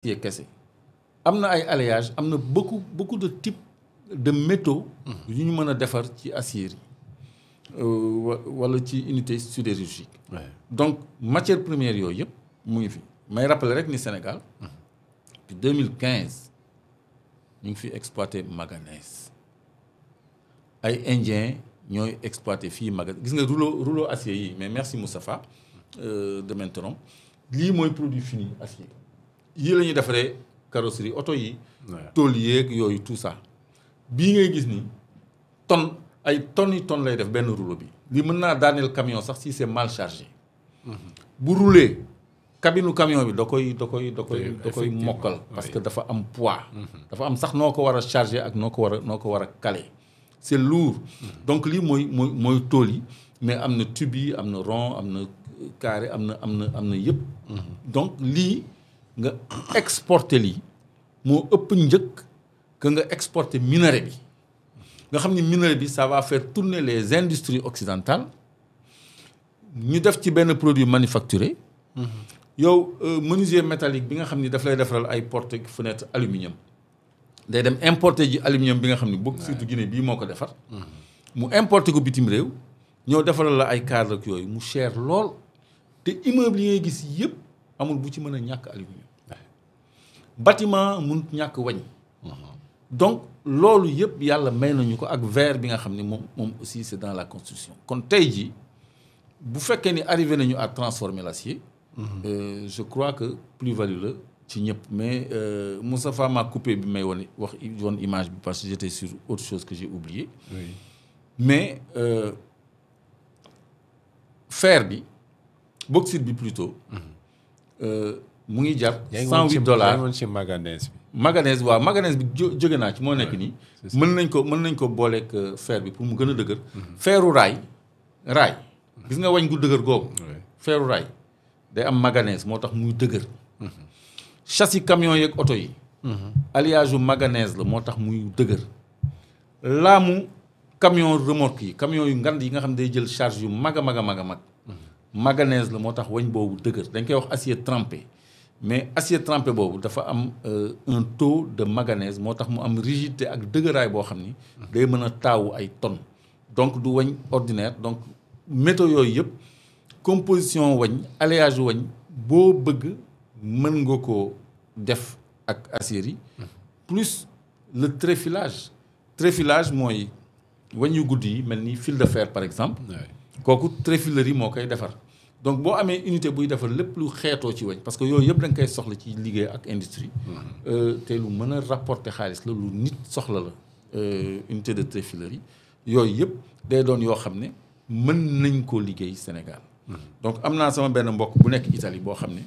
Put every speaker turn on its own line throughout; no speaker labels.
kese am na ay alliages am na beaucoup de types de métaux yu ñu mën a defar ci acier yi wala ci unité sidérurgique donc matière première yooyu yëpp mu ngi fi may rappeler rek ni Sénégal depuis 2015 ñu ngi fi exploité manganèse ay indiens ñooy exploité fii manganèse gis nga rouleau acier yi mais merci Moustapha de m'interrompre lii mooy produit fini acier yii la ñuy defaree carrosserie oto yi tôle yeeg yooyu tout ça bii ngay gis ni tonne ay tonnes yi tonnes lay def benn rouleau bi lii mën naa daaneel camion sax si c'est mal chargé bu rouler cabine camion bi da koy mokkal parce que dafa am poids dafa am sax noo ko war a chargé ak noo ko war a caler c'est lourd donc lii mooy tôle yi mais am na tube yi am na rond am na carré am na yëpp donc lii nga exporter lii moo ëpp njëkk que nga exporter minerai bi nga xam ni minerai bi ça va faire tourner les industries occidentales ñu def ci benn produit manufacturé yow menuisier métallique bi nga xam ni daf lay defaral ay porte fenêtre aluminium day dem importer ji aluminium bi nga xam ni bokk surtout Guinée bii moo ko defar mu importer ko bitim réew ñëw defaral la ay cadre ak yooyu mu cher lool te immeuble yi ngay gis yëpp amul bu ci mën a ñàkk aluminium bâtiment mun ñàkk wañ donc loolu yëpp yàlla may nañu ko ak verre bi nga xam ne moom aussi c'est dans la construction kon tey jii bu fekkee ni arrivé nañu à transformer l'acier je crois que plus-value la ci ñëpp mais Moustapha m'a coupé bi may woon image bi parce que j'étais sur autre chose que j'ai oublié mais fer bi bauxite bi plutôt mu ngi jar $108
ci manganèse bi
manganèse waaw manganèse bi jóge naa ci moo nekk nii mën nañ ko booleeg fer bi pour mu gën a dëgër feeru raay gis nga wañ gu dëgër googu feeru raay day am manganèse moo tax muy dëgër châssis camion yeeg oto yi alliage u manganèse la moo tax muy dëgër laamu camion remorque yi camion yu ngand yi nga xam ne day jël charge yu mag manganèse la moo tax wañ boobu dëgër dañ koy wax acier trempé mais acier trempé boobu dafa am un taux de manganèse moo tax mu am rigidité ak dëgëraay boo xam ni day mën a taawu ay tonnes donc du wañ ordinaire donc métaux yooyu yëpp composition wañ alliage wañ boo bëgg mën nga ko def ak acier yi plus le tréfilage mooy wañ yu guddi yi mel ni fil de fer par exemple kooku tréfilerie moo koy defar donc boo amee unité buy defar lépp lu xeetoo ci wañ parce que yooyu yëpp da nga koy soxla ci liggéey ak industrie te lu mën a rapporter xaalis la lu nit soxla la unité de tréfilerie yooyu yëpp day doon yoo xam ne mën nañ koo liggéey Sénégal donc am naa sama benn mbokk bu nekk Italie boo xam ne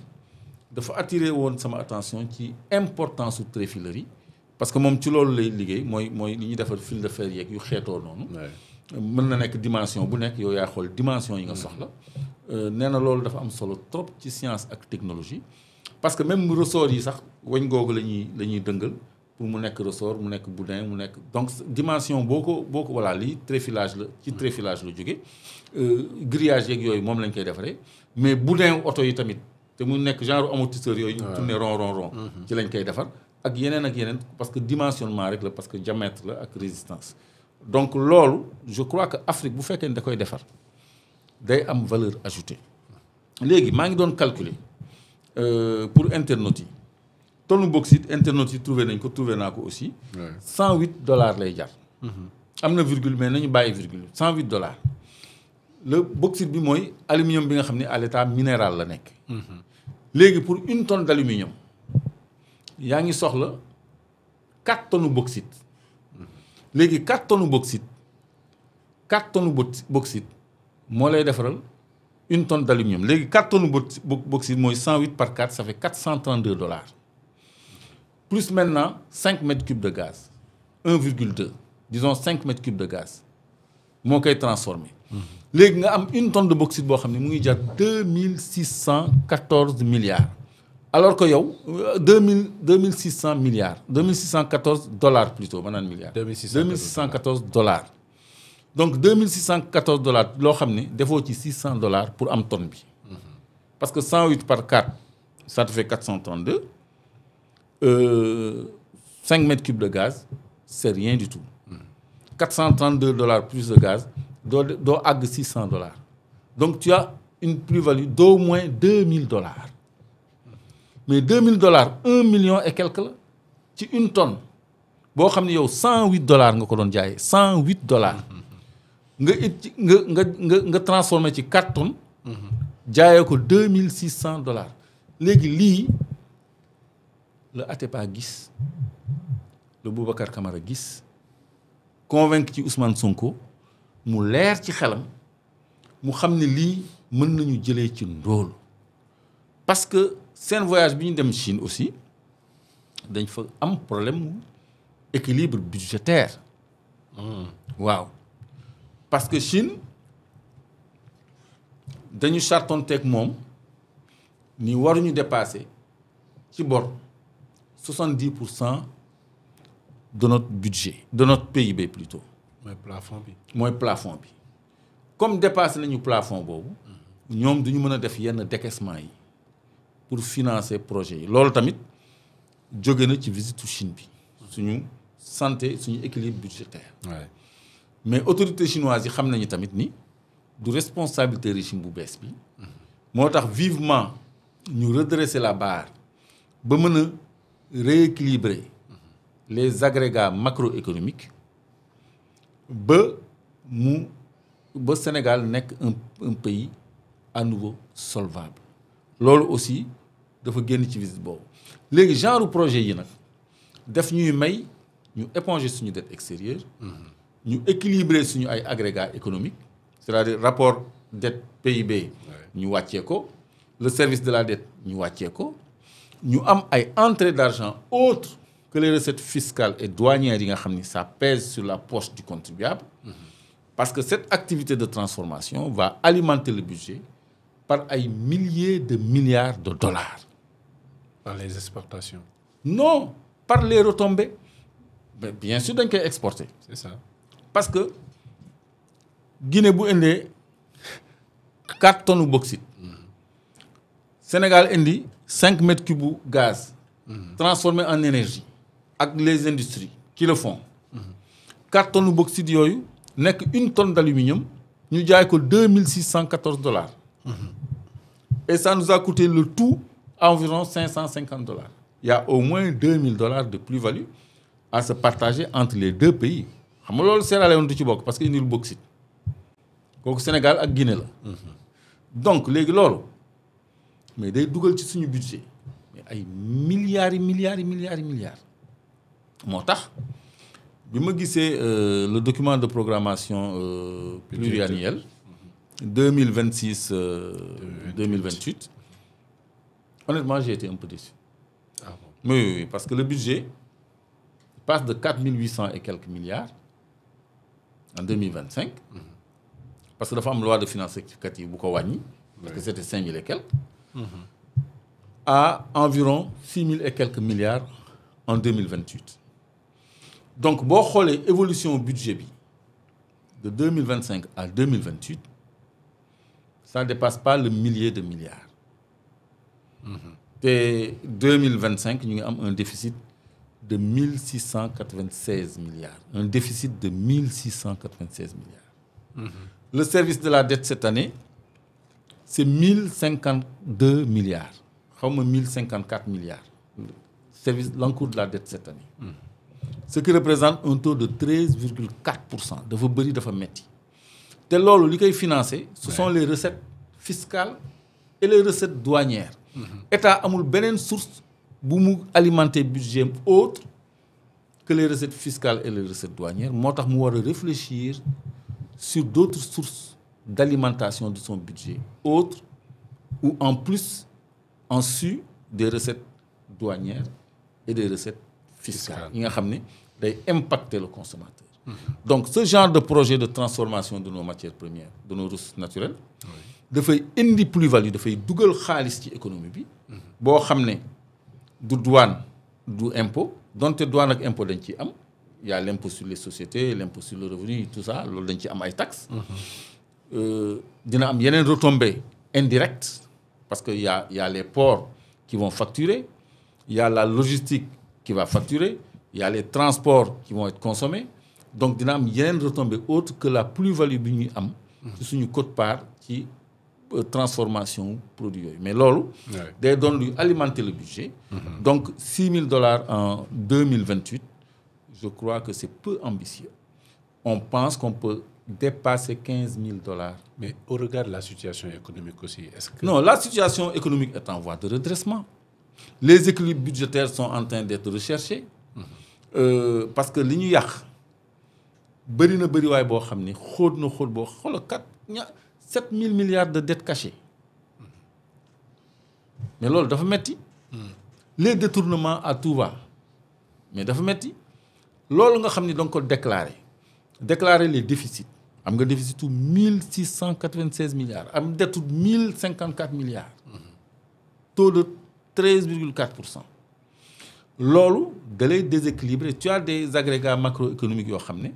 dafa attiré woon sama attention ci importance su tréfilerie parce que moom ci loolu lay liggéey mooy li ñuy defar fil de fer yeeg yu xeetoo noonu mën na nekk dimension bu nekk yow yaa xool dimension yi nga soxla nee na loolu dafa am solo trop ci science ak technologie parce que même ressort yi sax wañ googu la ñuy dëngal pour mu nekk ressort mu nekk boudin mu nekk donc dimension boo ko voilà lii tréfilage la ci tréfilage la jóge grillage yeeg yooyu moom lañ koy defaree mais boudin oto yi tamit te mu nekk genre amortisseur yooyu ñu tourné rond ci lañ koy defar ak yeneen parce que dimensionnement rek la parce que diamètre la ak résistance donc loolu je crois que Afrique bu fekkee ne da koy defar day am valeur ajoutée léegi maa ngi doon calculer pour internautes yi tonne bauxite internautes yi trouvé naa ko aussi $108 lay jar am na virgule mais nañu bàyyi virgule $108 le bauxite bi mooy aluminium bi nga xam ne à l'état minéral la nekk léegi pour une tonne d'aluminium yaa ngi soxla 4 tonnes bauxite léegi 4 tonnes bauxite moo lay defaral une tonne d'aluminium léegi 4 tonnes bauxite mooy 108 par 4 ça fait $432 plus maintenant 5 mètres cubes de gaz 1,2 disons 5 mètres cubes de gaz moo koy transformé léegi nga am une tonne de bauxite boo xam ne mu ngi jar 2614 milliards alors que yow 2600 milliards $2614 plutôt ma naan milliards $2614 donc $2614 loo xam ne defoo ci $600 pour am tonne bi parce que 108 par 4 ça te fait 432 5 mètres cubes de gaz, c'est rien du tout. 432 $ plus de gaz, do àgg 600 $. Donc tu as une plus-value d'au moins 2000 $. Mais 2000 $, 1 million et quelques la ci une tonne. Boo xam ne yow 108 $ nga ko doon jaayee 108 $. nga transformé ci 4 tonnes. jaayee ko 2600 $. léegi lii le Atepa gis le Boubacar Camara gis convaincre ci Ousmane Sonko mu leer ci xelam mu xam ne lii mën nañu jëlee ci ndóol parce que seen voyage bi ñu dem Chine aussi dañ fa am problème mu équilibre budgétaire. waaw parce que Chine dañu chartonteeg moom ni waruñu dépasser ci bor 70% de notre budget de notre PIB plutôt. mooy plafond bi comme dépassé nañu plafond boobu ñoom duñu mën a def yenn décaissement yi pour financer projet yi loolu tamit jóge na ci visitu Chine bi suñu santé suñu équilibre budgétaire. mais autorités chinoises yi xam nañu tamit ni du responsabilité régime bu bees bi moo tax vivement ñu redresser la barre ba mën a rééquilibrer les agrégats macroéconomiques ba Sénégal nekk un pays à nouveau solvable loolu aussi dafa génn ci visite boobu léegi genre projet yi nag def ñuy may ñu éponger suñu dette extérieure ñu équilibrer suñu ay agrégats économiques c'est-à-dire rapport dette PIB ñu wàccee ko le service de la dette ñu wàccee ko ñu am ay entrées d'argent autres que les recettes fiscales et douanières yi nga xam ni ça pèse sur la poche du contribuable parce que cette activité de transformation va alimenter le budget par ay milliers de milliards de dollars.
Par les exportations?
Non, par les retombées. Mais bien sûr dañ koy exporter.
C'est ça.
Parce que Guinée bu indee 4 tonnes bauxite. Sénégal indi 5 mètres cubes gaz. Transformé en énergie. Avec les industries qui le font. 4 tonnes bauxite yooyu nekk 1 tonne d'aluminium ñu jaay ko $2614. Et ça nous a coûté le tout environ $550. Il y a au moins $2000 de plus-value à se partager entre les deux pays. xam nga loolu Sierra Leone du ci bokk parce que indil bauxite kooku Sénégal ak Guinée la. donc léegi loolu mais day dugal ci suñu budget mais ay milliards moo tax bi ma gisee le document de programmation pluriannuel 2026-2028 honnêtement j'ai été un peu déçu.
Ah bon?
Oui, parce que le budget passe de 4800 et quelques milliards en 2025 parce que dafa am loi de finances rectificative bu ko wàññi parce que c'était 5000 et quelques à environ 6000 et quelques milliards en 2028. Donc boo xoolee évolution budget bi de 2025 à 2028 ça ne dépasse pas le millier de milliards. te 2025 ñu ngi am un déficit de 1696 milliards. Un déficit de 1696 milliards. Le service de la dette cette année, c'est 1052 milliards. Xaw ma 1054 milliards. L'encours de la dette cette année. Ce qui représente un taux de 13,4%. dafa bëri dafa metti. te loolu li koy financer ce sont les recettes fiscales et les recettes douanières. État amul beneen source bu mu alimenter budget autre que les recettes fiscales et les recettes douanières moo tax mu war a réfléchir sur d'autres sources d'alimentation de son budget autres ou en plus en sus des recettes douanières et des recettes fiscales yi nga xam ne day impacter le consommateur. Donc ce genre de projet de transformation de nos matières premières de nos ressources naturelles dafay indi plus-value dafay dugal xaalis ci économie bi boo xam ne du douane du impôt donte douane ak impôt dañ ciy am il y a l'impôt sur les sociétés l'impôt sur le revenu tout ça loolu dañ ci am ay taxes. Dina am yeneen retombées indirectes parce que il y a les ports qui vont facturer il y a la logistique qui va facturer, il y a les transports qui vont être consommés, donc dina am yeneen retombées autres que la plus-value bi ñuy am ci suñu quote-part ci transformation produit yooyu mais loolu day doon luy alimenter le budget. Donc $6,000 en 2028, je crois que c'est peu ambitieux. On pense qu'on peut dépasser $15,000.
Mais au regard de la situation économique aussi, est-ce que...
Non, la situation économique est en voie de redressement. Les équilibres budgétaires sont en train d'être recherchés. Parce que li ñu yàq bëri na bëri waay boo xam ni xóot na xóot boo xoolal 7 000 milliards de dettes cachées. Mais loolu dafa metti. Les détournements à tout va. Mais dafa metti. Loolu nga xam ni da nga ko déclarer les déficits. Am nga déficit 1696 milliards. Am dette 1054 milliards. Taux de 13,4%. Loolu da lay déséquilibré. Tu as des agrégats macroéconomiques yoo xam ne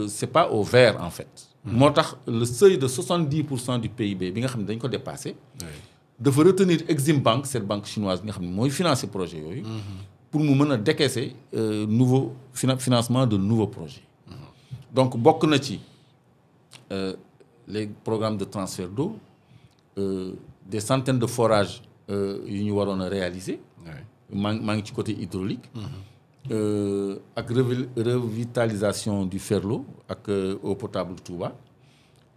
c'est pas au vert en fait. moo tax le seuil de 70% du PIB bi nga xam ne dañ ko dépassé. dafa retenir Exim Bank cette banque chinoise bi nga xam ne mooy financer projet yooyu. pour mu mën a décaisser nouveau financement de nouveaux projets. Donc bokk na ci les programmes de transfert d'eau, des centaines de forages yu ñu waroon a réaliser. maa ngi ci côté hydraulique. Ak revitalisation du Ferlo ak eau potable Touba.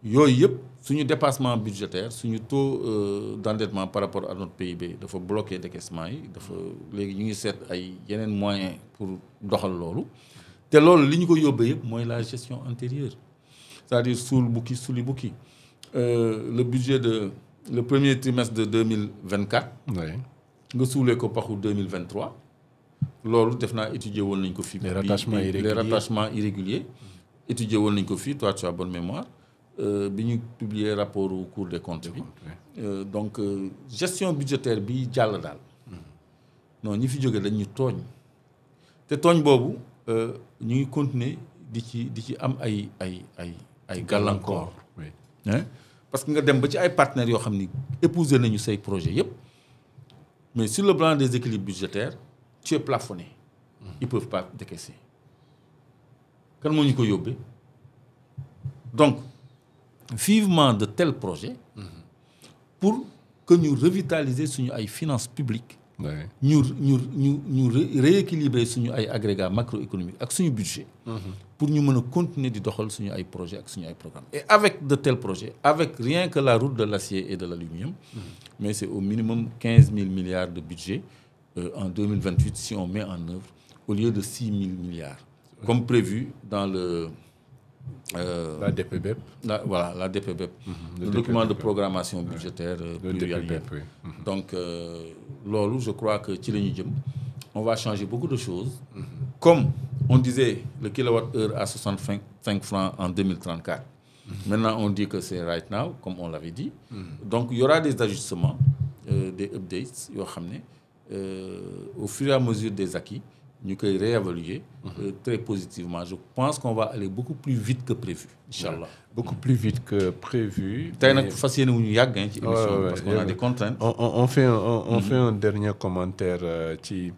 Yooyu yëpp suñu dépassement budgétaire suñu taux d'endettement par rapport à notre PIB dafa bloqué décaissement yi dafa léegi ñu ngi seet ay yeneen moyens pour doxal loolu. te loolu li ñu ko yóbbee yëpp mooy la gestion antérieure c'est-à-dire suul bukki suli bukki. Le budget de le premier trimestre de 2024. nga suulee ko paxu 2023. loolu def naa étudier woon nañ ko fii. les rattachements irréguliers. étudier woon nañ ko fii toi tu as bonne mémoire. bi ñu publier rapport au Cour des comptes bi. Donc gestion budgétaire bi jàll daal. non ñi fi jóge dañ ñu tooñ. te tooñ boobu ñu ngi continuer di ci am ay gàllankoor. parce que nga dem ba ci ay partenaires yoo xam ni épouser nañu say projet yépp mais sur le plan des équilibres budgétaires tu es plafonné. Ils peuvent pas décaisser. Kan moo ñu ko yóbbee donc vivement de tels projets. Pour que ñu revitaliser suñu ay finances publiques. ñu rééquilibrer suñu ay agrégats macroéconomiques ak suñu budget. Pour ñu mën a continuer di doxal suñu ay projets ak suñu ay programmes. Et avec de tels projets avec rien que la route de l'acier et de l'aluminium. Mais c'est au minimum 15 000 milliards de budget en 2028 si on met en œuvre au lieu de 6 000 milliards. Comme prévu dans le
la DPBEP.
La DPBEP. Le document de programmation budgétaire pluriannuel. Donc loolu je crois que ci la ñu jëm on va changer beaucoup de choses. Comme on disait le kilowattheure à 65 francs en 2034. Maintenant on dit que c'est right now comme on l'avait dit. Donc il y aura des ajustements, des updates yoo xam ne au fur et à mesure des acquis ñu koy réévaluer très positivement. Je pense qu'on va aller beaucoup plus vite que prévu inchallah.
Beaucoup plus vite que prévu.
tey nag fas yéene wu ñu yàgg ci émission parce qu'on a des contraintes.
On fait un dernier commentaire ci